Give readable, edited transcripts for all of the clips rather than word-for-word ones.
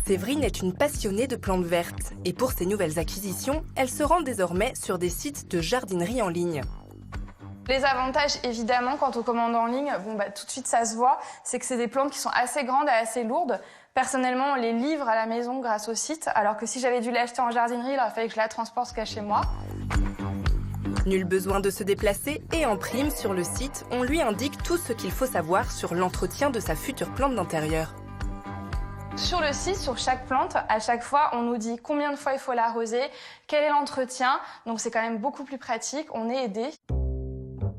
Séverine est une passionnée de plantes vertes et pour ses nouvelles acquisitions, elle se rend désormais sur des sites de jardinerie en ligne. Les avantages, évidemment, quand on commande en ligne, tout de suite ça se voit, c'est que c'est des plantes qui sont assez grandes et assez lourdes. Personnellement, on les livre à la maison grâce au site, alors que si j'avais dû l'acheter en jardinerie, il aurait fallu que je la transporte jusqu'à chez moi. Nul besoin de se déplacer et en prime, sur le site, on lui indique tout ce qu'il faut savoir sur l'entretien de sa future plante d'intérieur. Sur le site, sur chaque plante, à chaque fois, on nous dit combien de fois il faut l'arroser, quel est l'entretien, donc c'est quand même beaucoup plus pratique, on est aidé.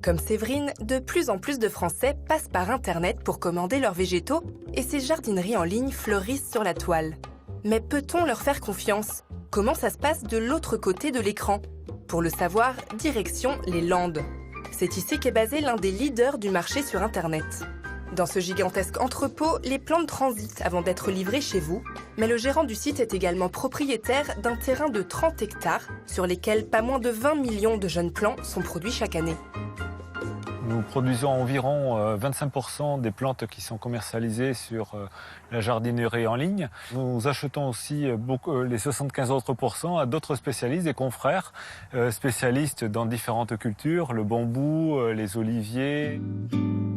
Comme Séverine, de plus en plus de Français passent par Internet pour commander leurs végétaux et ces jardineries en ligne fleurissent sur la toile. Mais peut-on leur faire confiance? Comment ça se passe de l'autre côté de l'écran? Pour le savoir, direction les Landes. C'est ici qu'est basé l'un des leaders du marché sur Internet. Dans ce gigantesque entrepôt, les plantes transitent avant d'être livrées chez vous, mais le gérant du site est également propriétaire d'un terrain de 30 hectares sur lesquels pas moins de 20 millions de jeunes plants sont produits chaque année. Nous produisons environ 25% des plantes qui sont commercialisées sur la jardinerie en ligne. Nous achetons aussi les 75 autres pourcents à d'autres spécialistes, des confrères spécialistes dans différentes cultures, le bambou, les oliviers.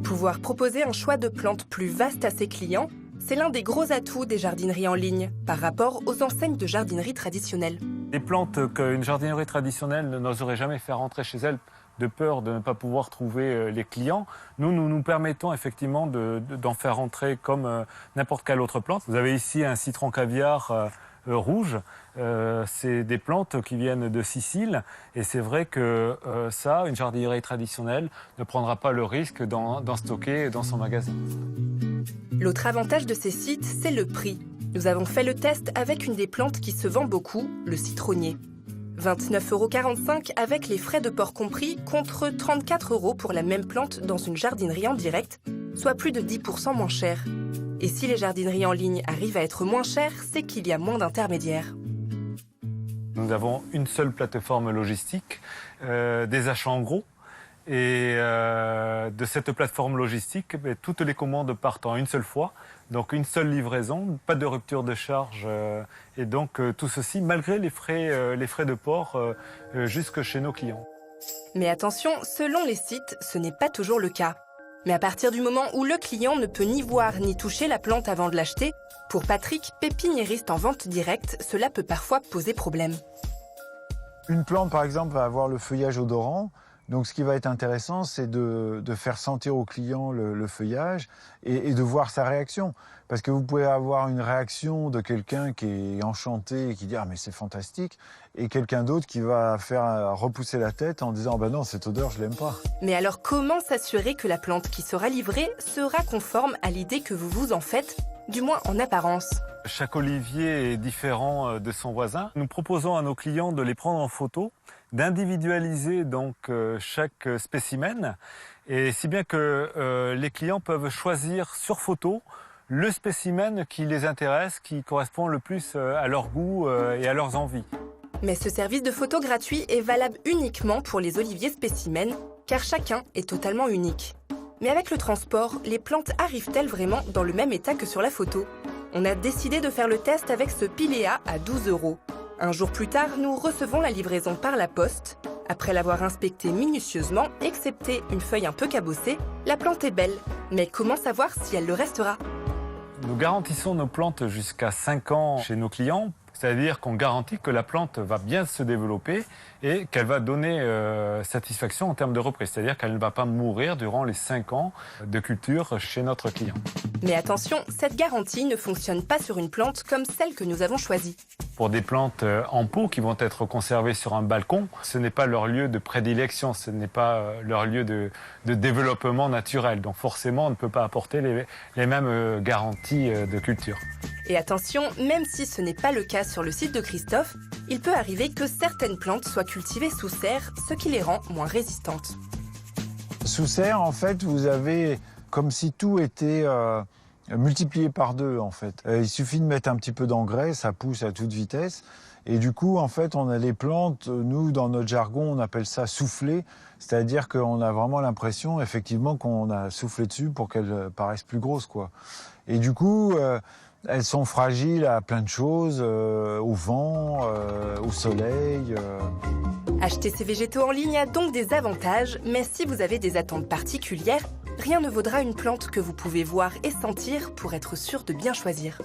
Pouvoir proposer un choix de plantes plus vaste à ses clients, c'est l'un des gros atouts des jardineries en ligne par rapport aux enseignes de jardinerie traditionnelles. Des plantes qu'une jardinerie traditionnelle n'oserait jamais faire rentrer chez elle de peur de ne pas pouvoir trouver les clients. Nous permettons effectivement d'en faire rentrer comme n'importe quelle autre plante. Vous avez ici un citron caviar rouge. C'est des plantes qui viennent de Sicile et c'est vrai que une jardinerie traditionnelle ne prendra pas le risque d'en stocker dans son magasin. L'autre avantage de ces sites, c'est le prix. Nous avons fait le test avec une des plantes qui se vend beaucoup, le citronnier. 29,45 € avec les frais de port compris, contre 34 € pour la même plante dans une jardinerie en direct, soit plus de 10% moins cher. Et si les jardineries en ligne arrivent à être moins chères, c'est qu'il y a moins d'intermédiaires. Nous avons une seule plateforme logistique, des achats en gros. Et de cette plateforme logistique, toutes les commandes partent en une seule fois. Donc une seule livraison, pas de rupture de charge. Et donc tout ceci malgré les frais de port jusque chez nos clients. Mais attention, selon les sites, ce n'est pas toujours le cas. Mais à partir du moment où le client ne peut ni voir ni toucher la plante avant de l'acheter, pour Patrick, pépiniériste en vente directe, cela peut parfois poser problème. Une plante, par exemple, va avoir le feuillage odorant. Donc ce qui va être intéressant, c'est de faire sentir au client le feuillage et de voir sa réaction. Parce que vous pouvez avoir une réaction de quelqu'un qui est enchanté et qui dit « Ah mais c'est fantastique » et quelqu'un d'autre qui va faire repousser la tête en disant « Bah non, cette odeur, je l'aime pas ». Mais alors comment s'assurer que la plante qui sera livrée sera conforme à l'idée que vous vous en faites, du moins en apparence ? Chaque olivier est différent de son voisin. Nous proposons à nos clients de les prendre en photo, d'individualiser donc chaque spécimen, et si bien que les clients peuvent choisir sur photo le spécimen qui les intéresse, qui correspond le plus à leur goût et à leurs envies. Mais ce service de photo gratuit est valable uniquement pour les oliviers spécimens, car chacun est totalement unique. Mais avec le transport, les plantes arrivent-elles vraiment dans le même état que sur la photo ? On a décidé de faire le test avec ce Pilea à 12 €. Un jour plus tard, nous recevons la livraison par la poste. Après l'avoir inspectée minutieusement, excepté une feuille un peu cabossée, la plante est belle. Mais comment savoir si elle le restera ? Nous garantissons nos plantes jusqu'à 5 ans chez nos clients. C'est-à-dire qu'on garantit que la plante va bien se développer et qu'elle va donner satisfaction en termes de reprise. C'est-à-dire qu'elle ne va pas mourir durant les 5 ans de culture chez notre client. Mais attention, cette garantie ne fonctionne pas sur une plante comme celle que nous avons choisie. Pour des plantes en pot qui vont être conservées sur un balcon, ce n'est pas leur lieu de prédilection, ce n'est pas leur lieu de développement naturel. Donc forcément, on ne peut pas apporter les mêmes garanties de culture. Et attention, même si ce n'est pas le cas sur le site de Christophe, il peut arriver que certaines plantes soient cultivées sous serre, ce qui les rend moins résistantes. Sous serre, en fait, vous avez comme si tout était multiplié par 2, en fait. Il suffit de mettre un petit peu d'engrais, ça pousse à toute vitesse. Et du coup, en fait, on a les plantes, nous, dans notre jargon, on appelle ça souffler, c'est-à-dire qu'on a vraiment l'impression, effectivement, qu'on a soufflé dessus pour qu'elles paraissent plus grosses, quoi. Et du coup, elles sont fragiles à plein de choses, au vent, au soleil. Acheter ces végétaux en ligne a donc des avantages, mais si vous avez des attentes particulières, rien ne vaudra une plante que vous pouvez voir et sentir pour être sûr de bien choisir.